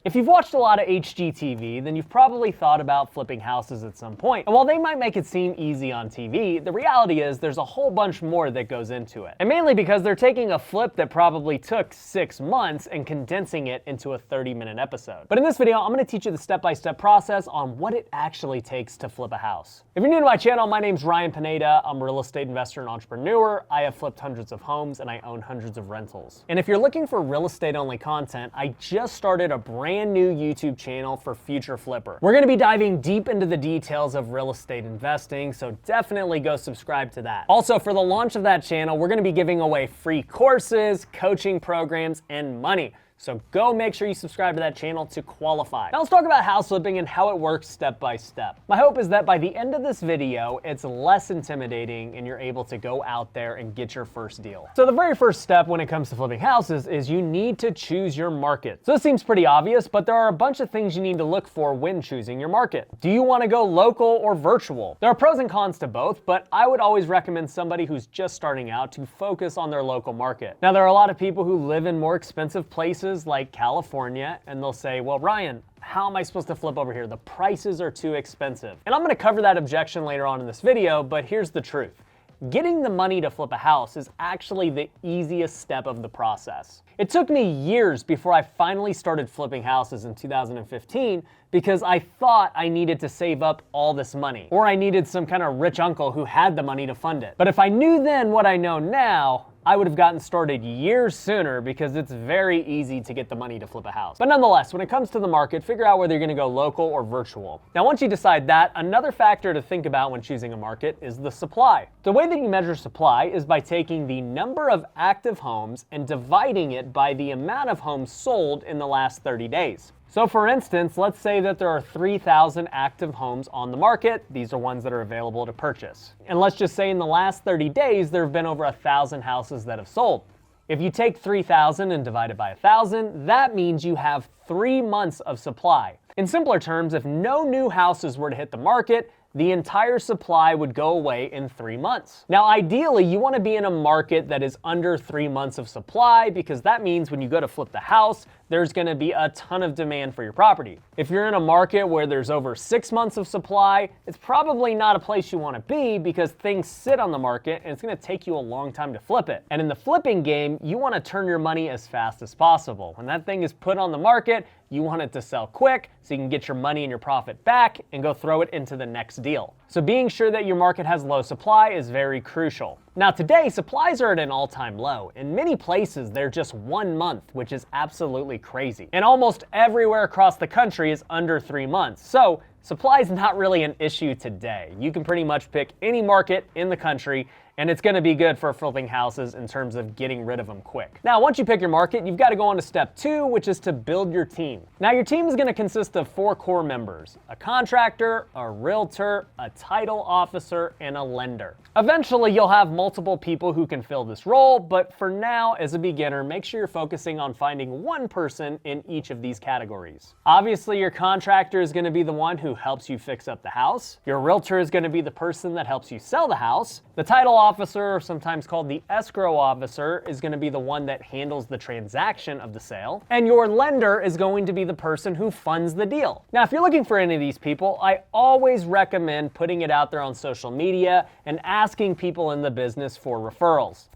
If you've watched a lot of HGTV, then you've probably thought about flipping houses at some point. And while they might make it seem easy on TV, the reality is there's a whole bunch more that goes into it. And mainly because they're taking a flip that probably took 6 months and condensing it into a 30-minute episode. But in this video, I'm going to teach you the step-by-step process on what it actually takes to flip a house. If you're new to my channel, my name's Ryan Pineda. I'm a real estate investor and entrepreneur. I have flipped hundreds of homes and I own hundreds of rentals. And if you're looking for real estate only content, I just started a brand new YouTube channel for Future Flipper. We're going to be diving deep into the details of real estate investing, so definitely go subscribe to that. Also, for the launch of that channel, we're going to be giving away free courses, coaching programs, and money. So go make sure you subscribe to that channel to qualify. Now let's talk about house flipping and how it works step by step. My hope is that by the end of this video, it's less intimidating and you're able to go out there and get your first deal. So the very first step when it comes to flipping houses is you need to choose your market. So this seems pretty obvious, but there are a bunch of things you need to look for when choosing your market. Do you want to go local or virtual? There are pros and cons to both, but I would always recommend somebody who's just starting out to focus on their local market. Now there are a lot of people who live in more expensive places like California, and they'll say, well, Ryan, how am I supposed to flip over here? The prices are too expensive. And I'm going to cover that objection later on in this video, but here's the truth. Getting the money to flip a house is actually the easiest step of the process. It took me years before I finally started flipping houses in 2015 because I thought I needed to save up all this money, or I needed some kind of rich uncle who had the money to fund it. But if I knew then what I know now, I would have gotten started years sooner because it's very easy to get the money to flip a house. But nonetheless, when it comes to the market, figure out whether you're gonna go local or virtual. Now, once you decide that, another factor to think about when choosing a market is the supply. The way that you measure supply is by taking the number of active homes and dividing it by the amount of homes sold in the last 30 days. So for instance, let's say that there are 3,000 active homes on the market. These are ones that are available to purchase. And let's just say in the last 30 days, there have been over 1,000 houses that have sold. If you take 3,000 and divide it by 1,000, that means you have 3 months of supply. In simpler terms, if no new houses were to hit the market, the entire supply would go away in 3 months. Now, ideally, you want to be in a market that is under 3 months of supply because that means when you go to flip the house, there's going to be a ton of demand for your property. If you're in a market where there's over 6 months of supply, it's probably not a place you want to be because things sit on the market and it's going to take you a long time to flip it. And in the flipping game, you want to turn your money as fast as possible. When that thing is put on the market, you want it to sell quick so you can get your money and your profit back and go throw it into the next deal. So being sure that your market has low supply is very crucial. Now today, supplies are at an all-time low. In many places, they're just 1 month, which is absolutely crazy. And almost everywhere across the country is under 3 months. So supply is not really an issue today. You can pretty much pick any market in the country and it's going to be good for flipping houses in terms of getting rid of them quick. Now, once you pick your market, you've got to go on to step 2, which is to build your team. Now, your team is going to consist of 4 core members: a contractor, a realtor, a title officer, and a lender. Eventually, you'll have multiple people who can fill this role, but for now, as a beginner, make sure you're focusing on finding one person in each of these categories. Obviously, your contractor is going to be the one who helps you fix up the house. Your realtor is going to be the person that helps you sell the house. The title officer, or sometimes called the escrow officer, is going to be the one that handles the transaction of the sale. And your lender is going to be the person who funds the deal. Now, if you're looking for any of these people, I always recommend putting it out there on social media and asking people in the business for referrals.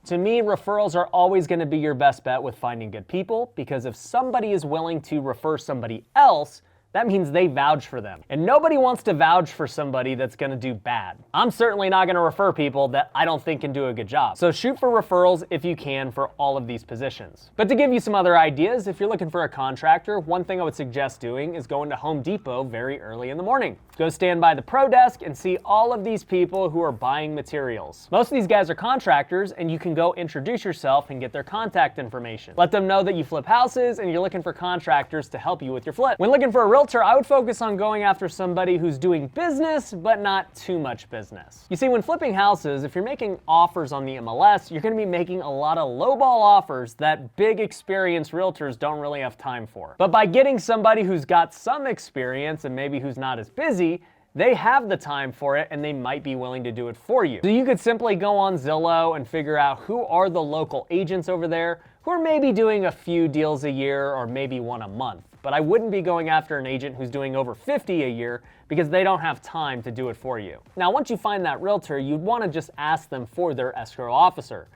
To me, referrals are always going to be your best bet with finding good people, because if somebody is willing to refer somebody else, that means they vouch for them. And nobody wants to vouch for somebody that's gonna do bad. I'm certainly not gonna refer people that I don't think can do a good job. So shoot for referrals if you can for all of these positions. But to give you some other ideas, if you're looking for a contractor, one thing I would suggest doing is going to Home Depot very early in the morning. Go stand by the pro desk and see all of these people who are buying materials. Most of these guys are contractors, and you can go introduce yourself and get their contact information. Let them know that you flip houses and you're looking for contractors to help you with your flip. When looking for a realtor, I would focus on going after somebody who's doing business, but not too much business. You see, when flipping houses, if you're making offers on the MLS, you're gonna be making a lot of lowball offers that big experienced realtors don't really have time for. But by getting somebody who's got some experience and maybe who's not as busy, they have the time for it and they might be willing to do it for you. So you could simply go on Zillow and figure out who are the local agents over there who are maybe doing a few deals a year or maybe one a month. but I wouldn't be going after an agent who's doing over 50 a year because they don't have time to do it for you. Now, once you find that realtor, you'd want to just ask them for their escrow officer.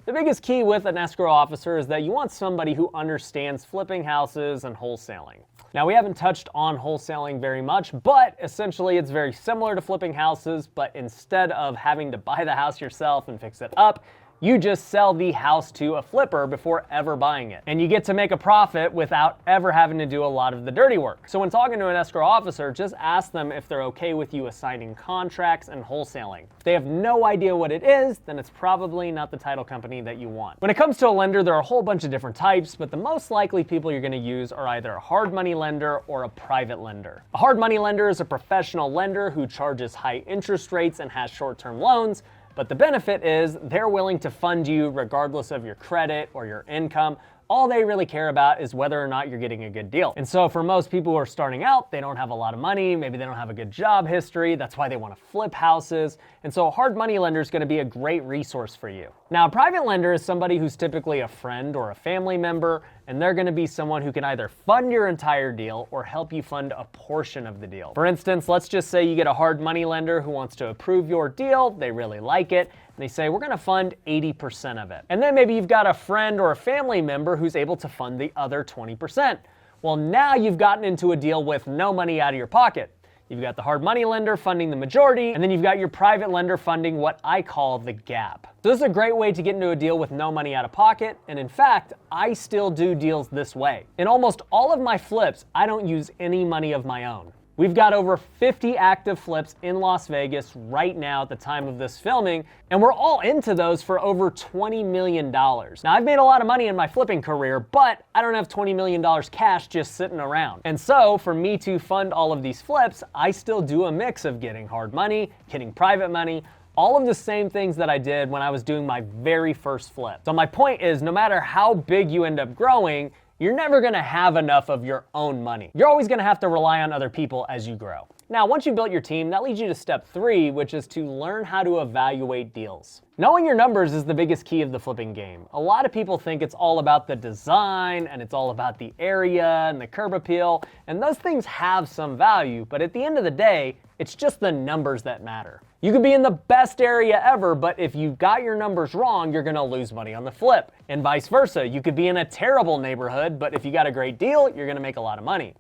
The biggest key with an escrow officer is that you want somebody who understands flipping houses and wholesaling. Now, we haven't touched on wholesaling very much, but essentially it's very similar to flipping houses, but instead of having to buy the house yourself and fix it up, you just sell the house to a flipper before ever buying it. And you get to make a profit without ever having to do a lot of the dirty work. So when talking to an escrow officer, just ask them if they're okay with you assigning contracts and wholesaling. If they have no idea what it is, then it's probably not the title company that you want. When it comes to a lender, there are a whole bunch of different types, but the most likely people you're gonna use are either a hard money lender or a private lender. A hard money lender is a professional lender who charges high interest rates and has short-term loans. But the benefit is they're willing to fund you regardless of your credit or your income. All they really care about is whether or not you're getting a good deal. And so for most people who are starting out, they don't have a lot of money, maybe they don't have a good job history, that's why they want to flip houses. And so a hard money lender is going to be a great resource for you. Now, a private lender is somebody who's typically a friend or a family member, and they're going to be someone who can either fund your entire deal or help you fund a portion of the deal. For instance, let's just say you get a hard money lender who wants to approve your deal, they really like it, and they say, we're going to fund 80% of it. And then maybe you've got a friend or a family member who's able to fund the other 20%. Well, now you've gotten into a deal with no money out of your pocket. You've got the hard money lender funding the majority, and then you've got your private lender funding what I call the gap. So this is a great way to get into a deal with no money out of pocket, and in fact, I still do deals this way. In almost all of my flips, I don't use any money of my own. We've got over 50 active flips in Las Vegas right now at the time of this filming, and we're all into those for over $20 million. Now, I've made a lot of money in my flipping career, but I don't have $20 million cash just sitting around. And so, for me to fund all of these flips, I still do a mix of getting hard money, getting private money, all of the same things that I did when I was doing my very first flip. So my point is, no matter how big you end up growing, you're never gonna have enough of your own money. You're always gonna have to rely on other people as you grow. Now, once you've built your team, that leads you to step 3, which is to learn how to evaluate deals. Knowing your numbers is the biggest key of the flipping game. A lot of people think it's all about the design and it's all about the area and the curb appeal, and those things have some value, but at the end of the day, it's just the numbers that matter. You could be in the best area ever, but if you got your numbers wrong, you're gonna lose money on the flip. And vice versa, you could be in a terrible neighborhood, but if you got a great deal, you're gonna make a lot of money.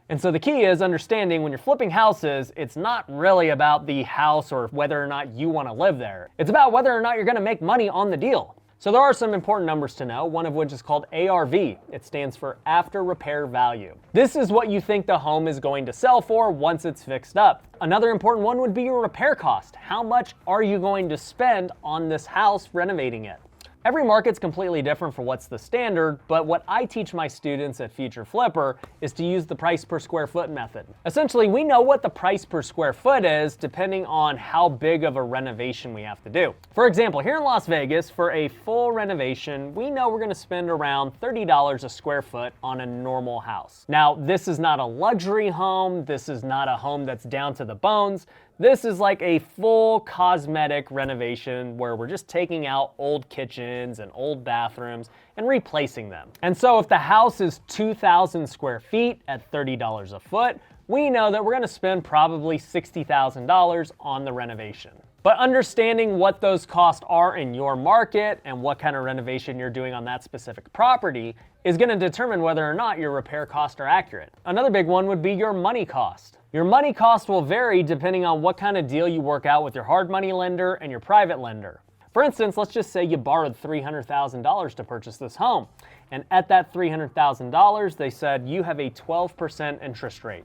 And so the key is understanding when you're flipping houses, it's not really about the house or whether or not you wanna live there. It's about whether or not you're gonna make money on the deal. So there are some important numbers to know, one of which is called ARV. It stands for after repair value. This is what you think the home is going to sell for once it's fixed up. Another important one would be your repair cost. How much are you going to spend on this house renovating it? Every market's completely different for what's the standard, but what I teach my students at Future Flipper is to use the price per square foot method. Essentially, we know what the price per square foot is depending on how big of a renovation we have to do. For example, here in Las Vegas, for a full renovation, we know we're gonna spend around $30 a square foot on a normal house. Now, this is not a luxury home, this is not a home that's down to the bones. This is like a full cosmetic renovation where we're just taking out old kitchens and old bathrooms and replacing them. And so if the house is 2,000 square feet at $30 a foot, we know that we're gonna spend probably $60,000 on the renovation. But understanding what those costs are in your market and what kind of renovation you're doing on that specific property is gonna determine whether or not your repair costs are accurate. Another big one would be your money cost. Your money cost will vary depending on what kind of deal you work out with your hard money lender and your private lender. For instance, let's just say you borrowed $300,000 to purchase this home. And at that $300,000, they said you have a 12% interest rate.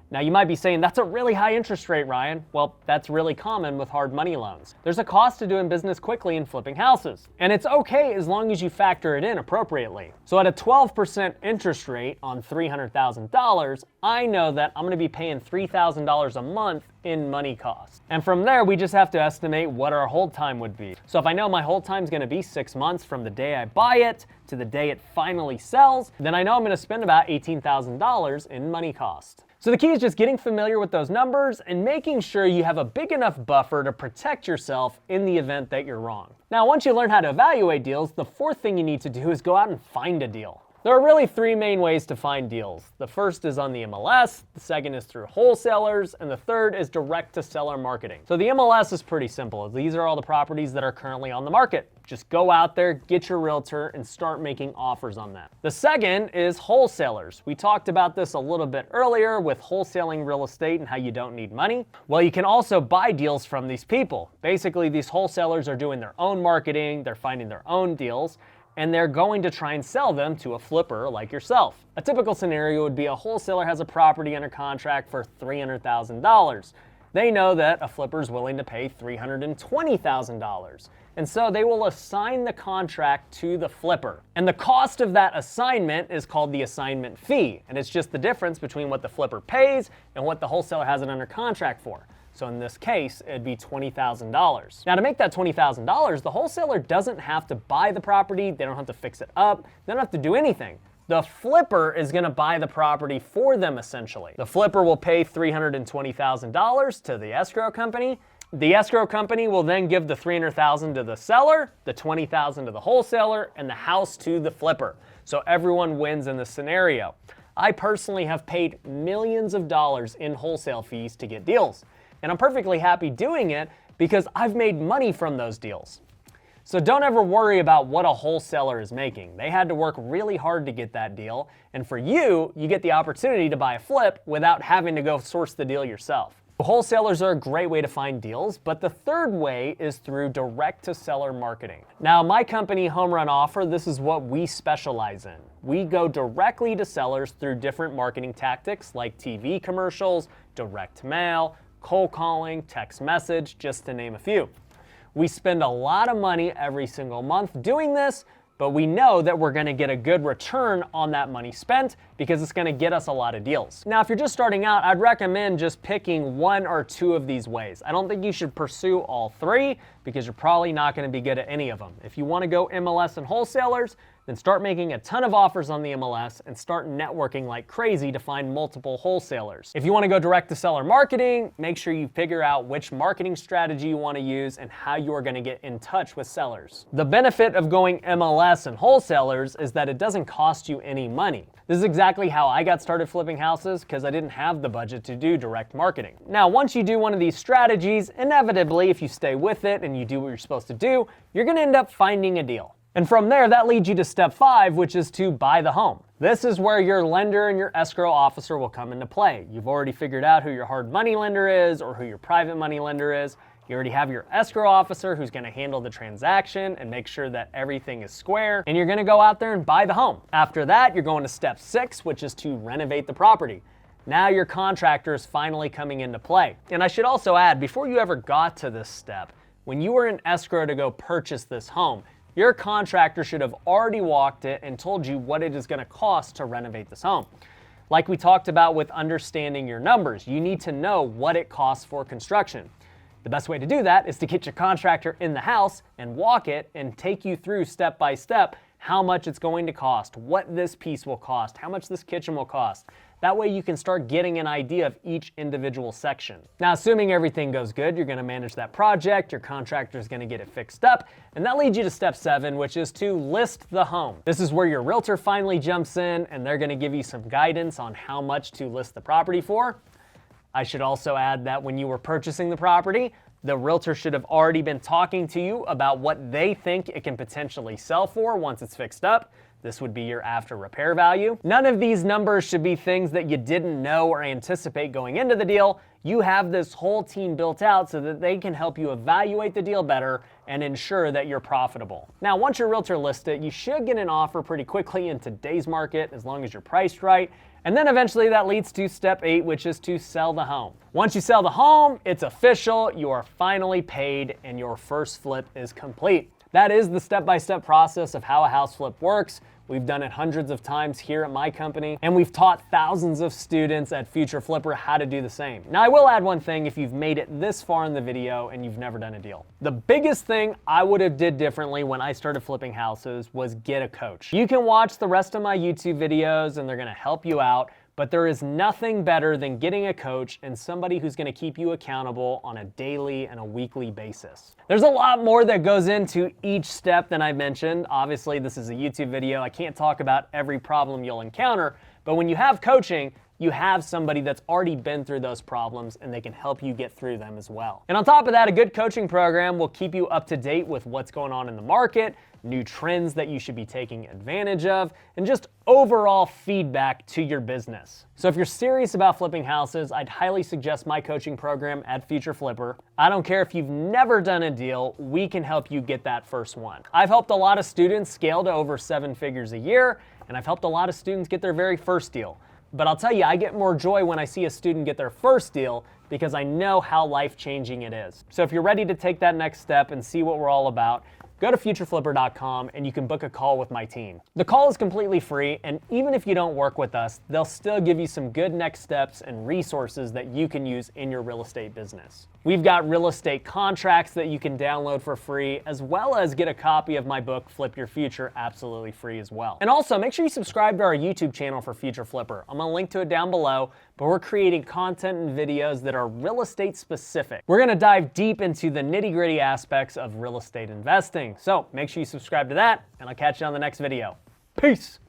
Now you might be saying, that's a really high interest rate, Ryan. Well, that's really common with hard money loans. There's a cost to doing business quickly and flipping houses. And it's okay as long as you factor it in appropriately. So at a 12% interest rate on $300,000, I know that I'm gonna be paying $3,000 a month in money costs. And from there, we just have to estimate what our hold time would be. So if I know my hold time is gonna be 6 months from the day I buy it to the day it finally sells, then I know I'm gonna spend about $18,000 in money cost. So the key is just getting familiar with those numbers and making sure you have a big enough buffer to protect yourself in the event that you're wrong. Now, once you learn how to evaluate deals, the fourth thing you need to do is go out and find a deal. There are really three main ways to find deals. The first is on the MLS, the second is through wholesalers, and the third is direct-to-seller marketing. So the MLS is pretty simple. These are all the properties that are currently on the market. Just go out there, get your realtor, and start making offers on them. The second is wholesalers. We talked about this a little bit earlier with wholesaling real estate and how you don't need money. Well, you can also buy deals from these people. Basically, these wholesalers are doing their own marketing, they're finding their own deals, and they're going to try and sell them to a flipper like yourself. A typical scenario would be a wholesaler has a property under contract for $300,000. They know that a flipper is willing to pay $320,000. And so they will assign the contract to the flipper. And the cost of that assignment is called the assignment fee. And it's just the difference between what the flipper pays and what the wholesaler has it under contract for. So in this case, it'd be $20,000. Now to make that $20,000, the wholesaler doesn't have to buy the property, they don't have to fix it up, they don't have to do anything. The flipper is gonna buy the property for them essentially. The flipper will pay $320,000 to the escrow company. The escrow company will then give the $300,000 to the seller, the $20,000 to the wholesaler, and the house to the flipper. So everyone wins in this scenario. I personally have paid millions of dollars in wholesale fees to get deals. And I'm perfectly happy doing it because I've made money from those deals. So don't ever worry about what a wholesaler is making. They had to work really hard to get that deal. And for you, you get the opportunity to buy a flip without having to go source the deal yourself. Wholesalers are a great way to find deals, but the third way is through direct-to-seller marketing. Now, my company, Home Run Offer, this is what we specialize in. We go directly to sellers through different marketing tactics like TV commercials, direct mail, cold calling, text message, just to name a few. We spend a lot of money every single month doing this, but we know that we're gonna get a good return on that money spent because it's gonna get us a lot of deals. Now, if you're just starting out, I'd recommend just picking one or two of these ways. I don't think you should pursue all three because you're probably not gonna be good at any of them. If you wanna go MLS and wholesalers, then start making a ton of offers on the MLS and start networking like crazy to find multiple wholesalers. If you wanna go direct to seller marketing, make sure you figure out which marketing strategy you wanna use and how you are gonna get in touch with sellers. The benefit of going MLS and wholesalers is that it doesn't cost you any money. This is exactly how I got started flipping houses because I didn't have the budget to do direct marketing. Now, once you do one of these strategies, inevitably, if you stay with it and you do what you're supposed to do, you're gonna end up finding a deal. And from there, that leads you to step 5, which is to buy the home. This is where your lender and your escrow officer will come into play. You've already figured out who your hard money lender is or who your private money lender is. You already have your escrow officer who's gonna handle the transaction and make sure that everything is square, and you're gonna go out there and buy the home. After that, you're going to step 6, which is to renovate the property. Now your contractor is finally coming into play. And I should also add, before you ever got to this step, when you were in escrow to go purchase this home, your contractor should have already walked it and told you what it is gonna cost to renovate this home. Like we talked about with understanding your numbers, you need to know what it costs for construction. The best way to do that is to get your contractor in the house and walk it and take you through step by step how much it's going to cost, what this piece will cost, how much this kitchen will cost. That way you can start getting an idea of each individual section. Now, assuming everything goes good, you're gonna manage that project, your contractor is gonna get it fixed up, and that leads you to step 7, which is to list the home. This is where your realtor finally jumps in and they're gonna give you some guidance on how much to list the property for. I should also add that when you were purchasing the property, the realtor should have already been talking to you about what they think it can potentially sell for once it's fixed up. This would be your after repair value. None of these numbers should be things that you didn't know or anticipate going into the deal. You have this whole team built out so that they can help you evaluate the deal better and ensure that you're profitable. Now, once your realtor lists it, you should get an offer pretty quickly in today's market as long as you're priced right. And then eventually that leads to step 8, which is to sell the home. Once you sell the home, it's official, you are finally paid, and your first flip is complete. That is the step-by-step process of how a house flip works. We've done it hundreds of times here at my company, and we've taught thousands of students at Future Flipper how to do the same. Now, I will add one thing if you've made it this far in the video and you've never done a deal. The biggest thing I would have did differently when I started flipping houses was get a coach. You can watch the rest of my YouTube videos and they're gonna help you out, But there is nothing better than getting a coach and somebody who's going to keep you accountable on a daily and a weekly basis. There's a lot more that goes into each step than I mentioned. Obviously, this is a YouTube video. I can't talk about every problem you'll encounter, but when you have coaching, you have somebody that's already been through those problems and they can help you get through them as well. And on top of that, a good coaching program will keep you up to date with what's going on in the market, new trends that you should be taking advantage of, and just overall feedback to your business. So if you're serious about flipping houses, I'd highly suggest my coaching program at Future Flipper. I don't care if you've never done a deal, we can help you get that first one. I've helped a lot of students scale to over 7 figures a year, and I've helped a lot of students get their very first deal. But I'll tell you, I get more joy when I see a student get their first deal because I know how life-changing it is. So if you're ready to take that next step and see what we're all about, go to futureflipper.com and you can book a call with my team. The call is completely free, and even if you don't work with us, they'll still give you some good next steps and resources that you can use in your real estate business. We've got real estate contracts that you can download for free, as well as get a copy of my book, Flip Your Future, absolutely free as well. And also, make sure you subscribe to our YouTube channel for Future Flipper. I'm gonna link to it down below, but we're creating content and videos that are real estate specific. We're gonna dive deep into the nitty-gritty aspects of real estate investing. So make sure you subscribe to that, and I'll catch you on the next video. Peace.